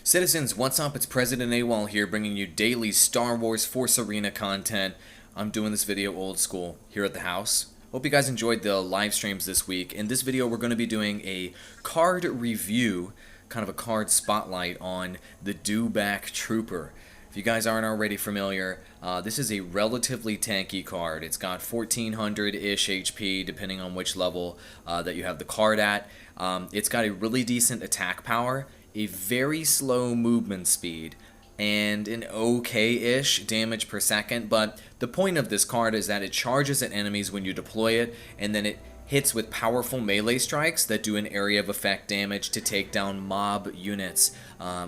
Citizens, what's up? It's President Awall here, bringing you daily Star Wars Force Arena content. I'm doing this video old school here at the house. Hope you guys enjoyed the live streams this week. In this video, we're going to be doing a card review, kind of a card spotlight on the Dewback Trooper. If you guys aren't already familiar, this is a relatively tanky card. It's got 1400-ish HP, depending on which level that you have the card at. It's got a really decent attack power, a very slow movement speed, and an okay-ish damage per second, but the point of this card is that it charges at enemies when you deploy it, and then it hits with powerful melee strikes that do an area of effect damage to take down mob units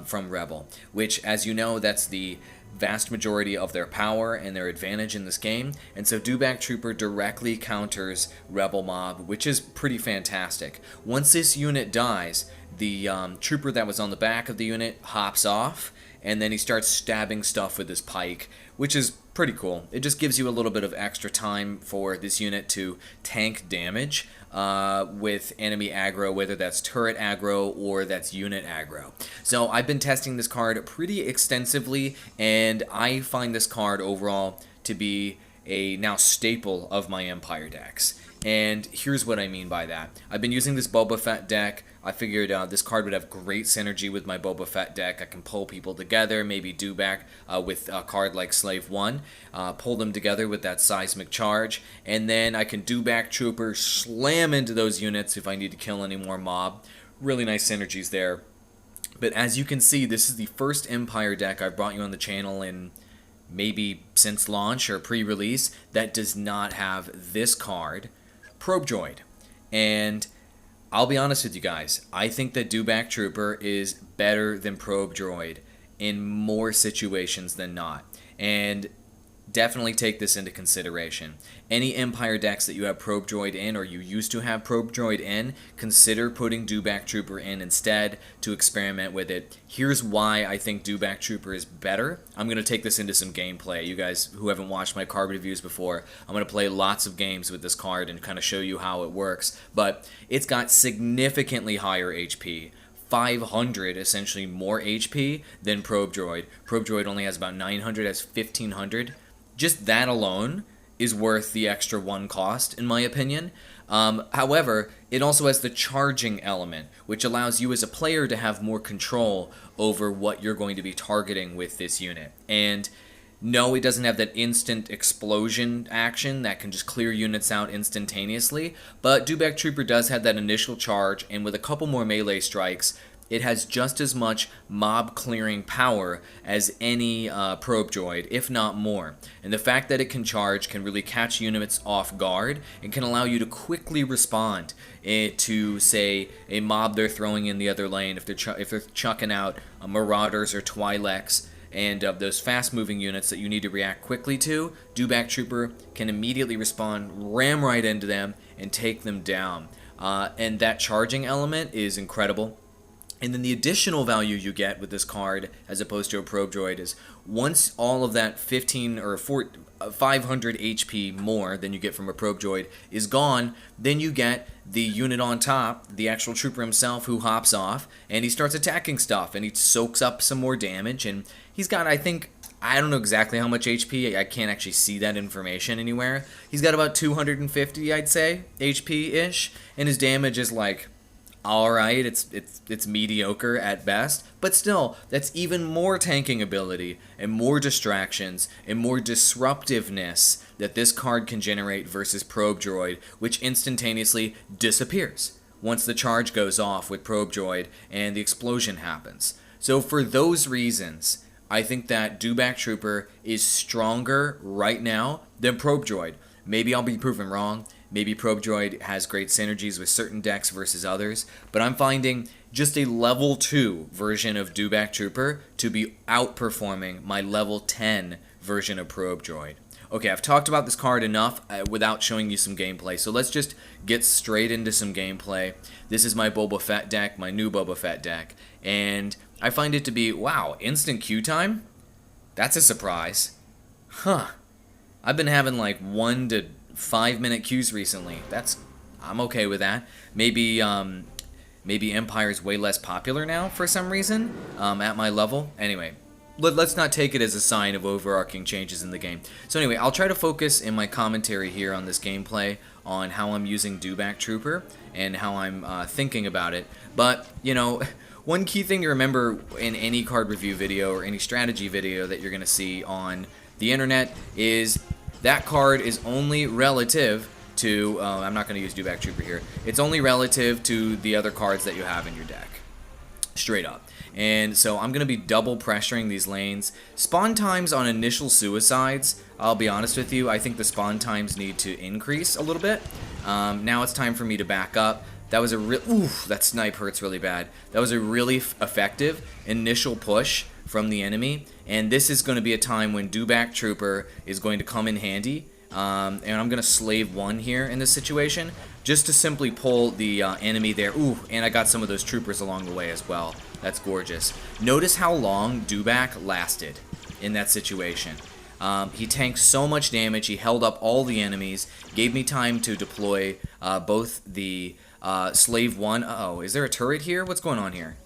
from Rebel, which, as you know, that's the vast majority of their power and their advantage in this game, and so Dewback Trooper directly counters Rebel Mob, which is pretty fantastic. Once this unit dies, the trooper that was on the back of the unit hops off, and then he starts stabbing stuff with his pike, which is pretty cool. It just gives you a little bit of extra time for this unit to tank damage with enemy aggro, whether that's turret aggro or that's unit aggro. So I've been testing this card pretty extensively, and I find this card overall to be a now staple of my Empire decks. And here's what I mean by that. I've been using this Boba Fett deck. I figured this card would have great synergy with my Boba Fett deck. I can pull people together, maybe Dewback with a card like Slave 1, pull them together with that seismic charge, and then I can Dewback Trooper, slam into those units if I need to kill any more mob. Really nice synergies there. But as you can see, this is the first Empire deck I've brought you on the channel in maybe since launch or pre-release that does not have this card, Probe Droid. And I'll be honest with you guys, I think that Dewback Trooper is better than Probe Droid in more situations than not. And definitely take this into consideration. Any Empire decks that you have Probe Droid in, or you used to have Probe Droid in, consider putting Dewback Trooper in instead to experiment with it. Here's why I think Dewback Trooper is better. I'm going to take this into some gameplay. You guys who haven't watched my card reviews before, I'm going to play lots of games with this card and kind of show you how it works. But it's got significantly higher HP. 500 essentially more HP than Probe Droid. Probe Droid only has about 900, has 1500. Just that alone is worth the extra 1 cost, in my opinion. However, it also has the charging element, which allows you as a player to have more control over what you're going to be targeting with this unit. And no, it doesn't have that instant explosion action that can just clear units out instantaneously, but Dewback Trooper does have that initial charge, and with a couple more melee strikes, it has just as much mob clearing power as any Probe Droid, if not more. And the fact that it can charge can really catch units off guard and can allow you to quickly respond to, say, a mob they're throwing in the other lane if they're chucking out Marauders or Twi'leks. And of those fast-moving units that you need to react quickly to, Dewback Trooper can immediately respond, ram right into them, and take them down. And that charging element is incredible. And then the additional value you get with this card, as opposed to a Probe Droid, is once all of that 500 HP more than you get from a Probe Droid is gone, then you get the unit on top, the actual trooper himself, who hops off, and he starts attacking stuff, and he soaks up some more damage, and he's got, I don't know exactly how much HP, I can't actually see that information anywhere. He's got about 250, I'd say, HP-ish, and his damage is like, alright, it's mediocre at best, but still, that's even more tanking ability and more distractions and more disruptiveness that this card can generate versus Probe Droid, which instantaneously disappears once the charge goes off with Probe Droid and the explosion happens. So for those reasons, I think that Dewback Trooper is stronger right now than Probe Droid. Maybe I'll be proven wrong. Maybe Probe Droid has great synergies with certain decks versus others, but I'm finding just a level 2 version of Dewback Trooper to be outperforming my level 10 version of Probe Droid. Okay, I've talked about this card enough without showing you some gameplay, so let's just get straight into some gameplay. This is my Boba Fett deck, my new Boba Fett deck, and I find it to be, wow, instant queue time? That's a surprise. Huh. I've been having like 1 to 5 minute queues recently. I'm okay with that. Maybe maybe Empire's way less popular now for some reason at my level. Anyway, let's not take it as a sign of overarching changes in the game. So anyway, I'll try to focus in my commentary here on this gameplay on how I'm using Dewback Trooper and how I'm thinking about it. But, you know, one key thing to remember in any card review video or any strategy video that you're going to see on the internet is that card is only relative to, I'm not going to use Dewback Trooper here, it's only relative to the other cards that you have in your deck. Straight up. And so I'm going to be double pressuring these lanes. Spawn times on initial suicides, I'll be honest with you, I think the spawn times need to increase a little bit. Now it's time for me to back up. That was a that snipe hurts really bad. That was a really effective initial push from the enemy. And this is going to be a time when Dewback Trooper is going to come in handy. And I'm going to slave 1 here in this situation, just to simply pull the enemy there. Ooh, and I got some of those troopers along the way as well. That's gorgeous. Notice how long Dewback lasted in that situation. He tanked so much damage, he held up all the enemies, gave me time to deploy both the slave 1. Uh-oh, is there a turret here? What's going on here?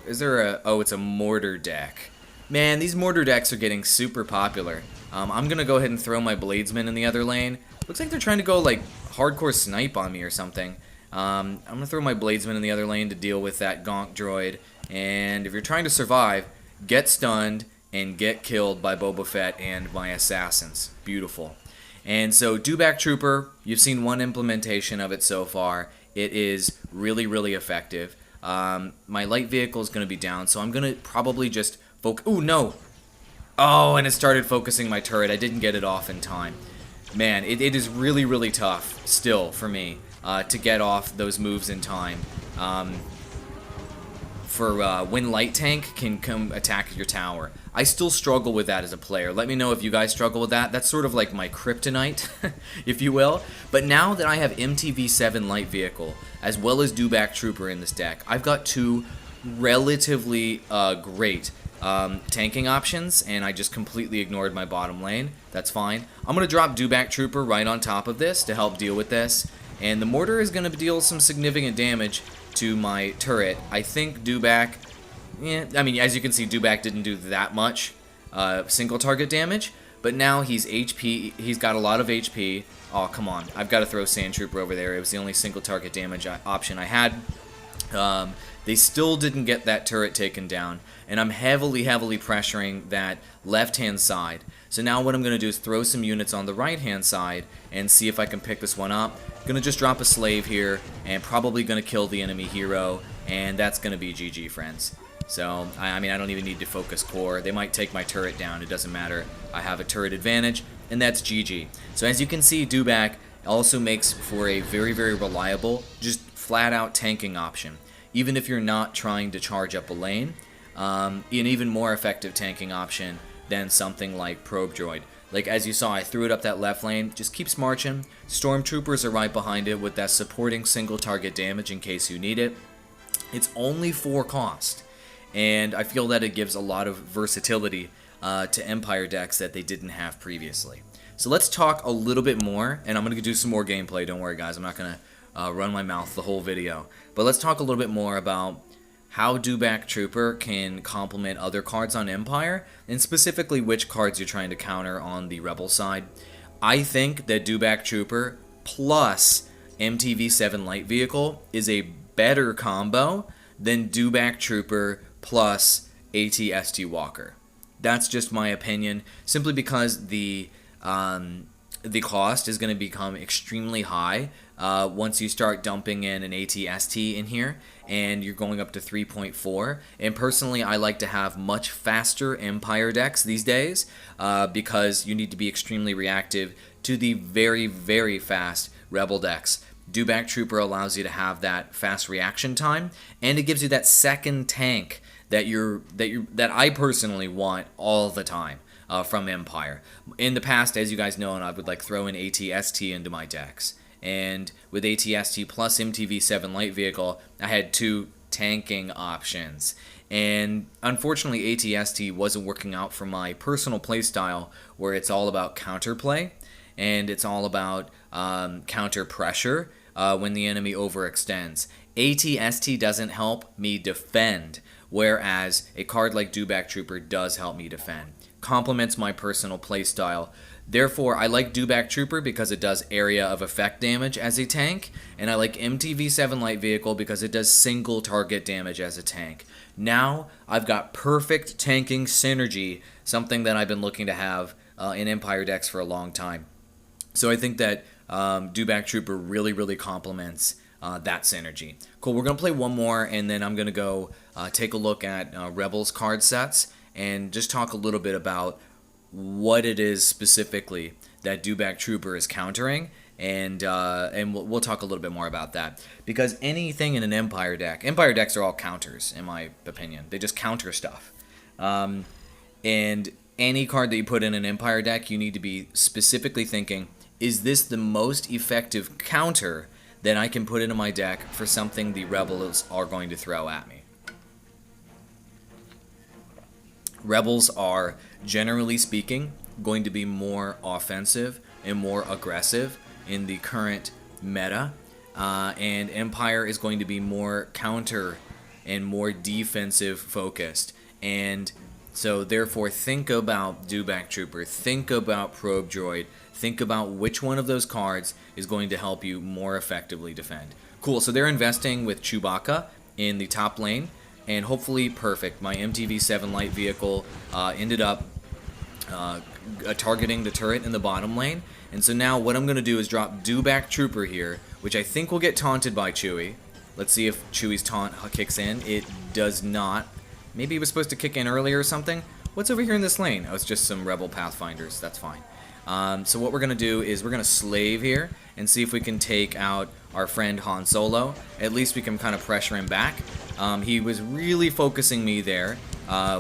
Is there a... Oh, it's a mortar deck. Man, these mortar decks are getting super popular. I'm going to go ahead and throw my bladesman in the other lane. Looks like they're trying to go, like, hardcore snipe on me or something. I'm going to throw my bladesman in the other lane to deal with that gonk droid. And if you're trying to survive, get stunned and get killed by Boba Fett and my assassins. Beautiful. And so, Dewback Trooper, you've seen one implementation of it so far. It is really, really effective. My light vehicle is going to be down, so I'm going to probably just focus... Ooh, no! Oh, and it started focusing my turret. I didn't get it off in time. Man, it is really, really tough still for me to get off those moves in time. For when light tank can come attack your tower. I still struggle with that as a player. Let me know if you guys struggle with that. That's sort of like my kryptonite, if you will. But now that I have MTV7 light vehicle, as well as Dewback Trooper in this deck, I've got 2 relatively great tanking options, and I just completely ignored my bottom lane. That's fine. I'm going to drop Dewback Trooper right on top of this to help deal with this. And the mortar is going to deal some significant damage to my turret. I think Dewback, I mean, as you can see, Dewback didn't do that much single target damage, but now he's HP, he's got a lot of HP. Oh, come on. I've got to throw Sand Trooper over there. It was the only single target damage option I had. They still didn't get that turret taken down, and I'm heavily pressuring that left-hand side. So now what I'm going to do is throw some units on the right-hand side and see if I can pick this one up. Going to just drop a slave here, and probably going to kill the enemy hero, and that's going to be GG, friends. So, I mean, I don't even need to focus core. They might take my turret down. It doesn't matter. I have a turret advantage, and that's GG. So as you can see, Dewback also makes for a very, very reliable, just flat-out tanking option. Even if you're not trying to charge up a lane, an even more effective tanking option than something like Probe Droid. Like, as you saw, I threw it up that left lane, just keeps marching. Stormtroopers are right behind it with that supporting single target damage in case you need it. It's only 4 cost, and I feel that it gives a lot of versatility to Empire decks that they didn't have previously. So let's talk a little bit more, and I'm going to do some more gameplay, don't worry guys, I'm not going to run my mouth the whole video. But let's talk a little bit more about how Dewback Trooper can complement other cards on Empire, and specifically which cards you're trying to counter on the Rebel side. I think that Dewback Trooper plus MTV7 Light Vehicle is a better combo than Dewback Trooper plus AT-ST Walker. That's just my opinion, simply because the cost is going to become extremely high once you start dumping in an AT-ST in here, and you're going up to 3.4. And personally, I like to have much faster Empire decks these days because you need to be extremely reactive to the very, very fast Rebel decks. Dewback Trooper allows you to have that fast reaction time, and it gives you that second tank that I personally want all the time. From Empire. In the past, as you guys know, I would like throw in AT-ST into my decks. And with AT-ST plus MTV7 Light Vehicle, I had 2 tanking options. And unfortunately, AT-ST wasn't working out for my personal playstyle, where it's all about counterplay, and it's all about counter pressure when the enemy overextends. ATST doesn't help me defend, whereas a card like Dewback Trooper does help me defend. Complements my personal playstyle. Therefore, I like Dewback Trooper because it does area of effect damage as a tank, and I like MTV7 Light Vehicle because it does single target damage as a tank. Now, I've got perfect tanking synergy, something that I've been looking to have in Empire decks for a long time. So I think that Dewback Trooper really complements that synergy. Cool, we're going to play one more, and then I'm going to go take a look at Rebels card sets and just talk a little bit about what it is specifically that Dewback Trooper is countering, and we'll talk a little bit more about that. Because anything in an Empire decks are all counters, in my opinion. They just counter stuff. And any card that you put in an Empire deck, you need to be specifically thinking, is this the most effective counter that I can put into my deck for something the Rebels are going to throw at me? Rebels are, generally speaking, going to be more offensive and more aggressive in the current meta, and Empire is going to be more counter and more defensive focused. And so therefore, think about Dewback Trooper, think about Probe Droid, think about which one of those cards is going to help you more effectively defend. Cool, so they're investing with Chewbacca in the top lane, and hopefully perfect. My MTV7 Light Vehicle ended up targeting the turret in the bottom lane. And so now what I'm going to do is drop Dewback Trooper here, which I think will get taunted by Chewie. Let's see if Chewie's taunt kicks in. It does not. Maybe it was supposed to kick in earlier or something. What's over here in this lane? Oh, it's just some Rebel Pathfinders. That's fine. So what we're going to do is we're going to slave here and see if we can take out our friend Han Solo. At least we can kind of pressure him back. He was really focusing me there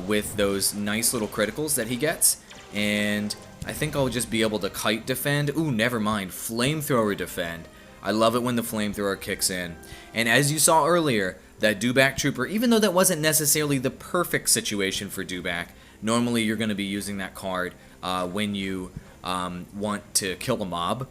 with those nice little criticals that he gets. And I think I'll just be able to kite defend. Ooh, never mind. Flamethrower defend. I love it when the flamethrower kicks in. And as you saw earlier, that Dewback Trooper, even though that wasn't necessarily the perfect situation for Dewback, normally you're going to be using that card when you want to kill a mob.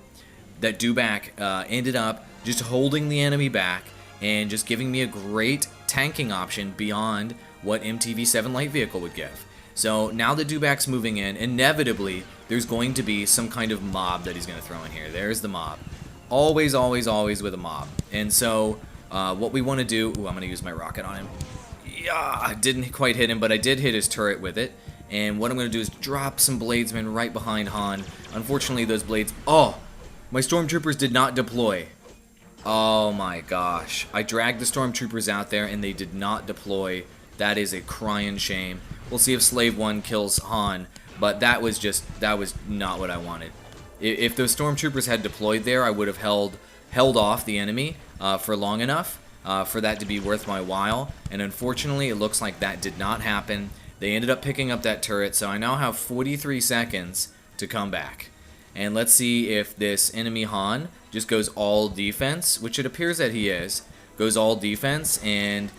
That Dewback ended up just holding the enemy back and just giving me a great tanking option beyond what MTV7 Light Vehicle would give. So now that Dewback's moving in, inevitably there's going to be some kind of mob that he's going to throw in here. There's the mob. Always with a mob. And so what we want to do... Ooh, I'm going to use my rocket on him. Yeah, I didn't quite hit him, but I did hit his turret with it. And what I'm going to do is drop some bladesmen right behind Han. Unfortunately, those blades... Oh! My stormtroopers did not deploy. Oh my gosh. I dragged the stormtroopers out there and they did not deploy. That is a crying shame. We'll see if Slave 1 kills Han, but that was not what I wanted. If those stormtroopers had deployed there, I would have held off the enemy for long enough for that to be worth my while. And unfortunately, it looks like that did not happen. They ended up picking up that turret, so I now have 43 seconds to come back. And let's see if this enemy Han just goes all defense, which it appears that he is. Goes all defense and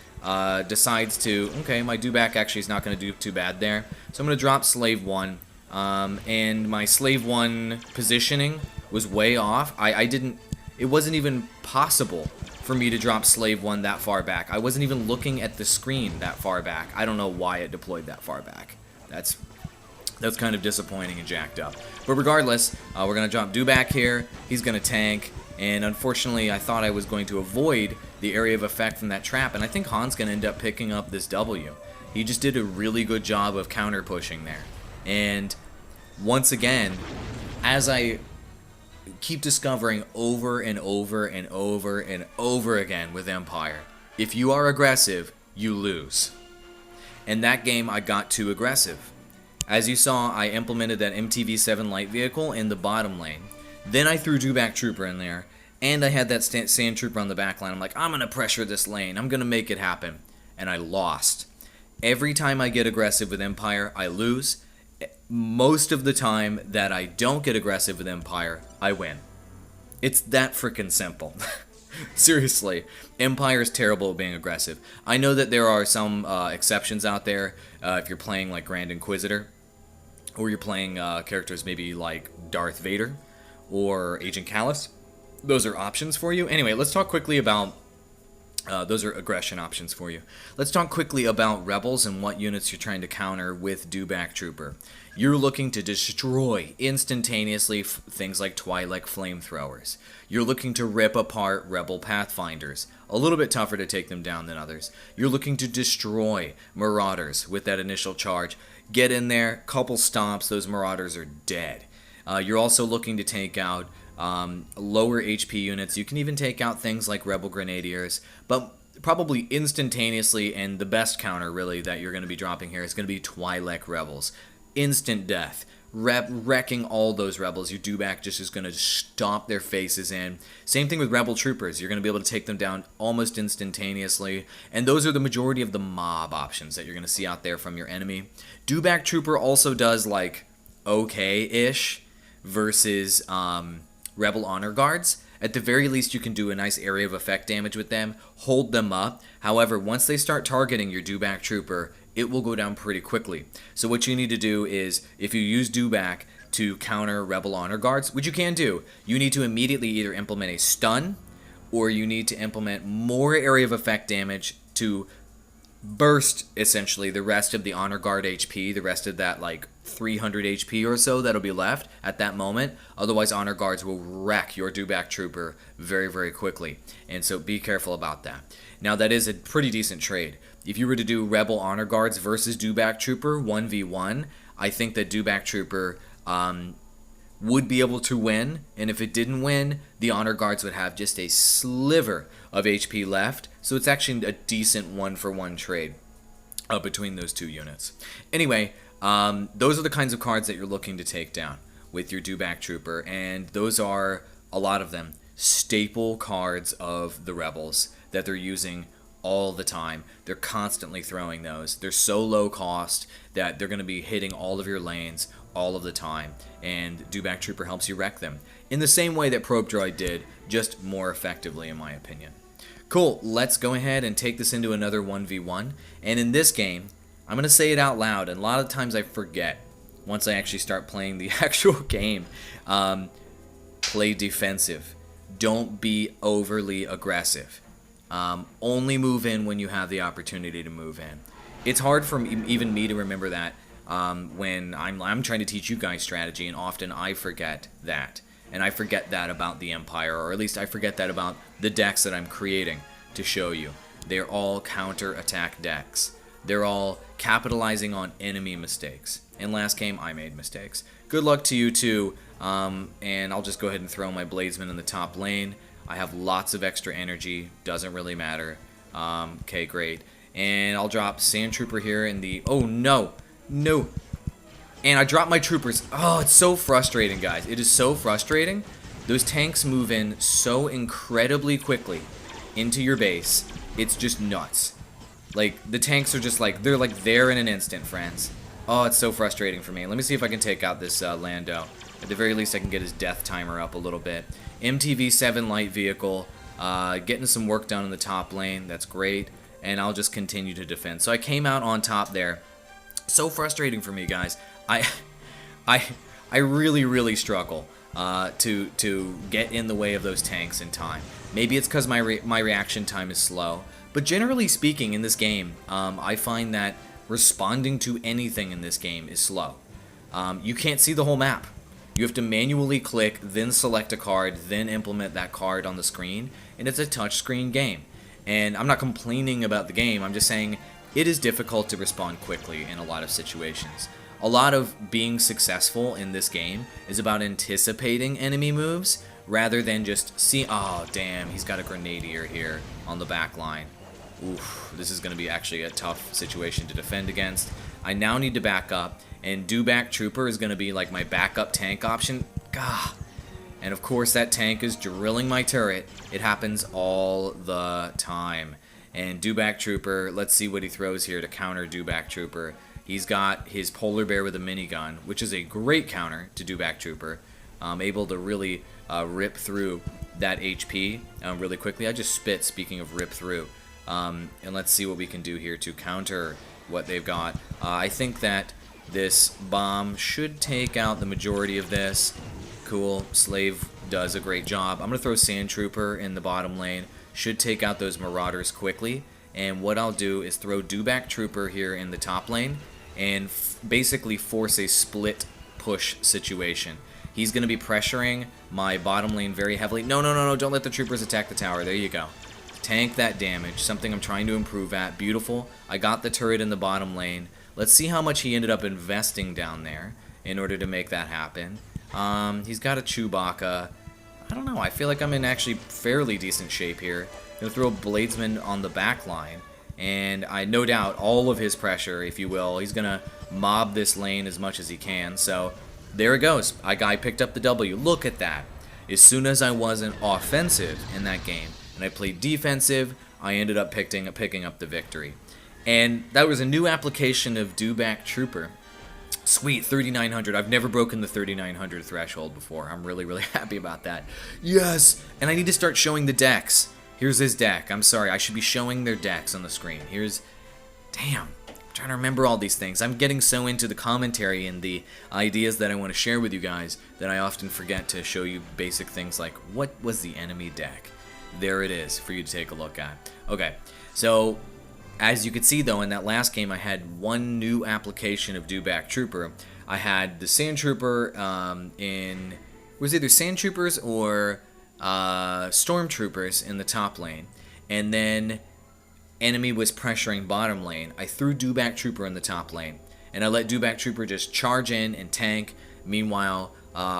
decides to, okay, my Dewback actually is not going to do too bad there. So I'm going to drop Slave 1. And my Slave 1 positioning was way off. It wasn't even possible for me to drop Slave 1 that far back. I wasn't even looking at the screen that far back. I don't know why it deployed that far back. That's kind of disappointing and jacked up. But regardless, we're going to drop Dewback here. He's going to tank. And unfortunately, I thought I was going to avoid the area of effect from that trap. And I think Han's going to end up picking up this W. He just did a really good job of counter pushing there. And once again, as I keep discovering over and over and over and over again with Empire, if you are aggressive, you lose. And that game, I got too aggressive. As you saw, I implemented that MTV7 Light Vehicle in the bottom lane. Then I threw Dewback Trooper in there, and I had that Sand Trooper on the back line. I'm like, I'm going to pressure this lane. I'm going to make it happen. And I lost. Every time I get aggressive with Empire, I lose. Most of the time that I don't get aggressive with Empire, I win. It's that freaking simple. Seriously, Empire is terrible at being aggressive. I know that there are some exceptions out there if you're playing like Grand Inquisitor, or you're playing characters maybe like Darth Vader or Agent Callus. Those are options for you. Anyway, let's talk quickly about Those are aggression options for you. Let's talk quickly about rebels and what units you're trying to counter with Dewback Trooper. You're looking to destroy instantaneously things like Twi'lek flamethrowers. You're looking to rip apart rebel pathfinders. A little bit tougher to take them down than others. You're looking to destroy marauders with that initial charge. Get in there, couple stomps, those marauders are dead. You're also looking to take out lower HP units. You can even take out things like Rebel Grenadiers, but probably instantaneously, and the best counter really that you're going to be dropping here is going to be Twi'lek Rebels. Instant death. Wrecking all those rebels. Your Dewback just is going to stomp their faces in. Same thing with Rebel Troopers. You're going to be able to take them down almost instantaneously, and those are the majority of the mob options that you're going to see out there from your enemy. Dewback Trooper also does like okay-ish versus Rebel Honor Guards. At the very least, you can do a nice area of effect damage with them, hold them up. However, once they start targeting your Dewback Trooper, it will go down pretty quickly. So what you need to do is, if you use Dewback to counter Rebel Honor Guards, which you can do, you need to immediately either implement a stun, or you need to implement more area of effect damage to burst, essentially, the rest of the Honor Guard HP, the rest of that, like, 300 HP or so that'll be left at that moment. Otherwise, Honor Guards will wreck your Dewback Trooper very, very quickly. And so be careful about that. Now, that is a pretty decent trade. If you were to do Rebel Honor Guards versus Dewback Trooper 1v1, I think that Dewback Trooper would be able to win, and if it didn't win, the Honor Guards would have just a sliver of HP left, so it's actually a decent one-for-one trade between those two units. Anyway, those are the kinds of cards that you're looking to take down with your Dewback Trooper, and those are, a lot of them, staple cards of the Rebels that they're using all the time. They're constantly throwing those. They're so low cost that they're going to be hitting all of your lanes all of the time, and Dewback Trooper helps you wreck them in the same way that Probe Droid did, just more effectively in my opinion. Cool, let's go ahead and take this into another 1v1, and in this game, I'm going to say it out loud, and a lot of times I forget once I actually start playing the actual game. Play defensive. Don't be overly aggressive. Only move in when you have the opportunity to move in. It's hard for even me to remember that when I'm trying to teach you guys strategy, and often I forget that. And I forget that about the Empire, or at least I forget that about the decks that I'm creating to show you. They're all counter-attack decks. They're all capitalizing on enemy mistakes. In last game, I made mistakes. Good luck to you too, and I'll just go ahead and throw my Bladesman in the top lane. I have lots of extra energy, doesn't really matter. Okay, great. And I'll drop Sand Trooper here in the... Oh, no! No! And I dropped my troopers. Oh, it's so frustrating, guys. It is so frustrating. Those tanks move in so incredibly quickly into your base. It's just nuts. Like, the tanks are just like, they're like there in an instant, friends. Oh, it's so frustrating for me. Let me see if I can take out this Lando. At the very least, I can get his death timer up a little bit. MTV-7 light vehicle, getting some work done in the top lane. That's great. And I'll just continue to defend. So I came out on top there. So frustrating for me, guys. I really, really struggle to get in the way of those tanks in time. Maybe it's because my reaction time is slow. But generally speaking, in this game, I find that responding to anything in this game is slow. You can't see the whole map. You have to manually click, then select a card, then implement that card on the screen, and it's a touchscreen game. And I'm not complaining about the game, I'm just saying it is difficult to respond quickly in a lot of situations. A lot of being successful in this game is about anticipating enemy moves rather than just see, oh damn, he's got a Grenadier here on the back line. Oof, this is going to be actually a tough situation to defend against. I now need to back up, and Dewback Trooper is going to be like my backup tank option. Gah. And of course that tank is drilling my turret. It happens all the time. And Dewback Trooper, let's see what he throws here to counter Dewback Trooper. He's got his Polar Bear with a minigun, which is a great counter to Dewback Trooper. Able to really rip through that HP really quickly. I just spit, speaking of rip through. And let's see what we can do here to counter what they've got. I think that this bomb should take out the majority of this. Cool. Slave does a great job. I'm going to throw Sand Trooper in the bottom lane. should take out those Marauders quickly. And what I'll do is throw Dewback Trooper here in the top lane and basically force a split push situation. He's going to be pressuring my bottom lane very heavily. No, no, no, no, don't let the troopers attack the tower. There you go. Tank that damage, something I'm trying to improve at. Beautiful. I got the turret in the bottom lane. Let's see how much he ended up investing down there in order to make that happen. He's got a Chewbacca. I don't know. I feel like I'm in actually fairly decent shape here. He'll throw a Bladesman on the back line. And I no doubt all of his pressure, if you will, he's going to mob this lane as much as he can. So there it goes. I picked up the W. Look at that. As soon as I wasn't offensive in that game and I played defensive, I ended up picking up the victory. And that was a new application of Dewback Trooper. Sweet, 3,900. I've never broken the 3,900 threshold before. I'm really, really happy about that. Yes! And I need to start showing the decks. Here's his deck. I'm sorry, I should be showing their decks on the screen. Here's... Damn. I'm trying to remember all these things. I'm getting so into the commentary and the ideas that I want to share with you guys that I often forget to show you basic things like, what was the enemy deck? There it is for you to take a look at. Okay, so... As you can see, though, in that last game, I had one new application of Dewback Trooper. I had the Sand Trooper it was either Sand Troopers or Stormtroopers in the top lane. And then enemy was pressuring bottom lane. I threw Dewback Trooper in the top lane. And I let Dewback Trooper just charge in and tank. Meanwhile,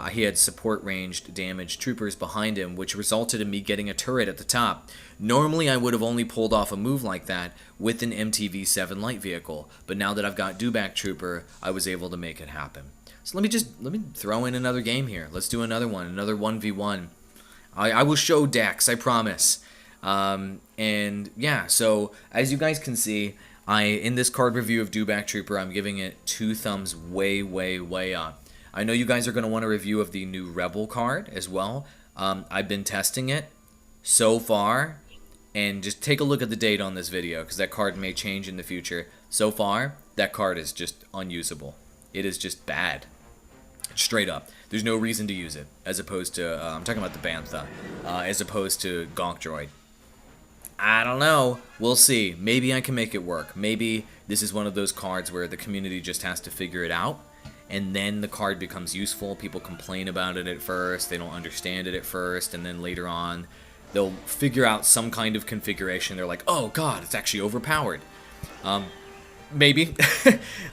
he had support ranged damaged troopers behind him, which resulted in me getting a turret at the top. Normally, I would have only pulled off a move like that with an MTV-7 light vehicle, but now that I've got Dewback Trooper, I was able to make it happen. So let me throw in another game here. Let's do another one, another 1v1. I will show decks, I promise. And yeah, so as you guys can see, in this card review of Dewback Trooper, I'm giving it 2 thumbs way, way, way up. I know you guys are going to want a review of the new Rebel card as well. I've been testing it so far, and just take a look at the date on this video, because that card may change in the future. So far, that card is just unusable. It is just bad. Straight up. There's no reason to use it, as opposed to, I'm talking about the Bantha, as opposed to Gonk Droid. I don't know. We'll see. Maybe I can make it work. Maybe this is one of those cards where the community just has to figure it out, and then the card becomes useful. People complain about it at first, they don't understand it at first, and then later on, they'll figure out some kind of configuration. They're like, oh god, it's actually overpowered. Maybe.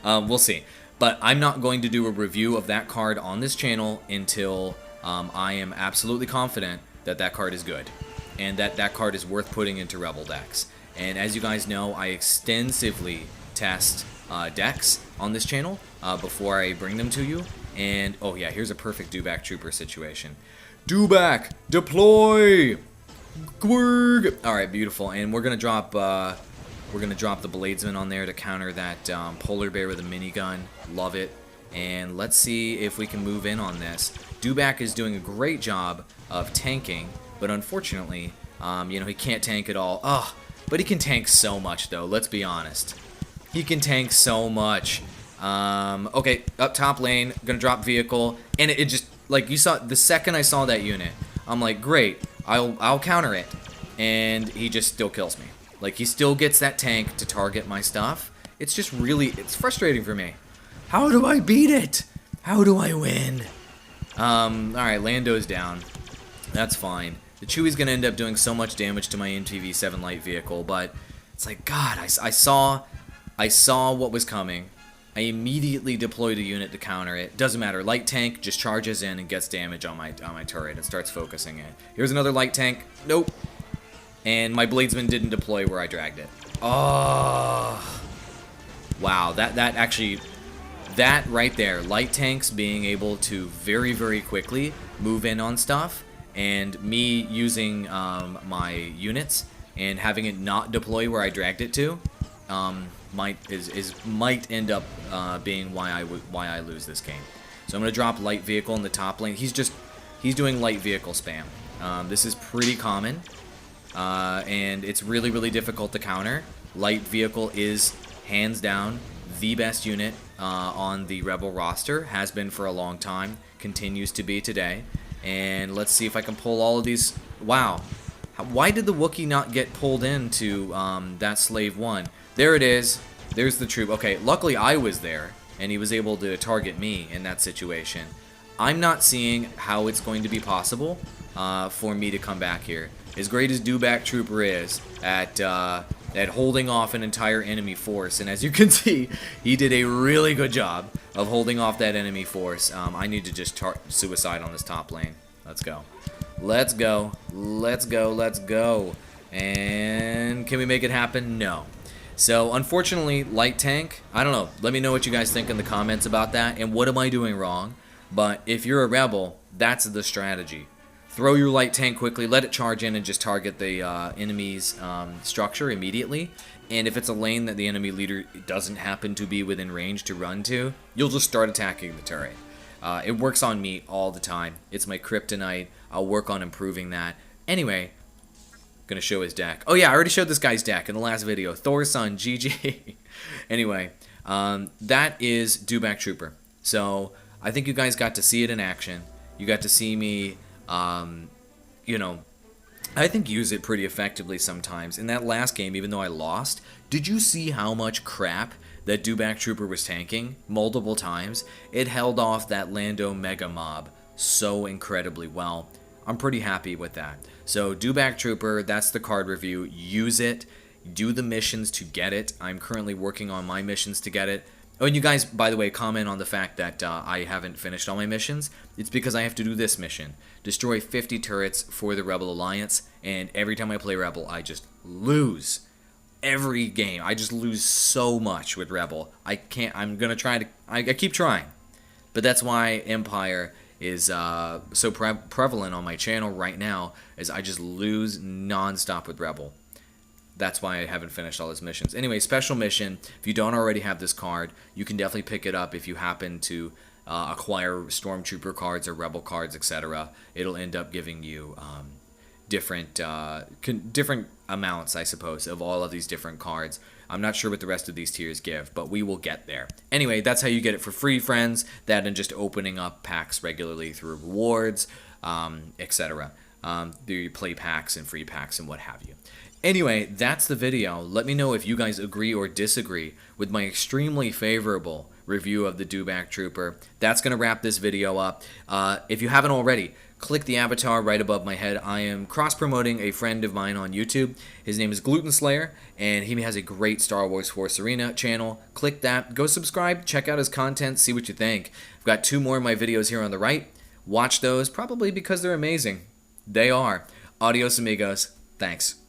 We'll see. But I'm not going to do a review of that card on this channel until I am absolutely confident that that card is good, and that that card is worth putting into Rebel decks. And as you guys know, I extensively test decks on this channel before I bring them to you. And oh yeah, here's a perfect Dewback Trooper situation. Dewback, deploy! Gwurg! Alright, beautiful. And we're gonna drop the Bladesman on there to counter that Polar Bear with a minigun. Love it. And let's see if we can move in on this. Dewback is doing a great job of tanking, but unfortunately, you know, he can't tank at all. Ugh, but he can tank so much, though. Let's be honest. He can tank so much. Okay, up top lane, gonna drop vehicle, and it just, like, you saw, the second I saw that unit, I'm like, great, I'll counter it, and he just still kills me. Like, he still gets that tank to target my stuff. It's just really, it's frustrating for me. How do I beat it? How do I win? Alright, Lando's down. That's fine. The Chewie's gonna end up doing so much damage to my MTV-7 light vehicle, but it's like, God, I saw what was coming. I immediately deployed a unit to counter it. Doesn't matter. Light tank just charges in and gets damage on my turret and starts focusing it. Here's another light tank. Nope. And my Bladesman didn't deploy where I dragged it. Oh. Wow. That right there. Light tanks being able to very, very quickly move in on stuff, and me using my units and having it not deploy where I dragged it to, might end up being why I lose this game. So I'm gonna drop light vehicle in the top lane. He's doing light vehicle spam. This is pretty common, and it's really, really difficult to counter. Light vehicle is hands down the best unit on the Rebel roster. Has been for a long time, continues to be today. And let's see if I can pull all of these. Wow, Why did the Wookiee not get pulled into that Slave 1? There it is. There's the troop. Okay, luckily I was there, and he was able to target me in that situation. I'm not seeing how it's going to be possible for me to come back here. As great as Dewback Trooper is at holding off an entire enemy force, and as you can see, he did a really good job of holding off that enemy force. I need to just suicide on this top lane. Let's go. Let's go. Let's go. Let's go. And can we make it happen? No. So, unfortunately, light tank, I don't know. Let me know what you guys think in the comments about that, and what am I doing wrong? But if you're a rebel, that's the strategy. Throw your light tank quickly, let it charge in, and just target the enemy's structure immediately. And if it's a lane that the enemy leader doesn't happen to be within range to run to, you'll just start attacking the turret. It works on me all the time. It's my kryptonite. I'll work on improving that. Anyway, gonna show his deck. Oh yeah, I already showed this guy's deck in the last video. Thor's son, GG. Anyway, that is Dewback Trooper. So I think you guys got to see it in action. You got to see me, you know, I think use it pretty effectively sometimes. In that last game, even though I lost, did you see how much crap that Dewback Trooper was tanking multiple times? It held off that Lando Mega Mob so incredibly well. I'm pretty happy with that. So Dewback Trooper, that's the card review. Use it. Do the missions to get it. I'm currently working on my missions to get it. Oh, and you guys, by the way, comment on the fact that I haven't finished all my missions. It's because I have to do this mission. Destroy 50 turrets for the Rebel Alliance, and every time I play Rebel, I just lose. Every game, I just lose so much with Rebel. I can't, I'm going to try to, I keep trying. But that's why Empire is so prevalent on my channel right now, is I just lose non-stop with Rebel. That's why I haven't finished all his missions. Anyway, special mission. If you don't already have this card, you can definitely pick it up if you happen to acquire Stormtrooper cards or Rebel cards, etc. It'll end up giving you different amounts, I suppose, of all of these different cards. I'm not sure what the rest of these tiers give, but we will get there. Anyway, that's how you get it for free, friends. That and just opening up packs regularly through rewards, etc. You play packs and free packs and what have you. Anyway, that's the video. Let me know if you guys agree or disagree with my extremely favorable review of the Dewback Trooper. That's going to wrap this video up. If you haven't already, click the avatar right above my head. I am cross-promoting a friend of mine on YouTube. His name is Gluten Slayer, and he has a great Star Wars Force Arena channel. Click that. Go subscribe. Check out his content. See what you think. I've got 2 more of my videos here on the right. Watch those, probably because they're amazing. They are. Adios, amigos. Thanks.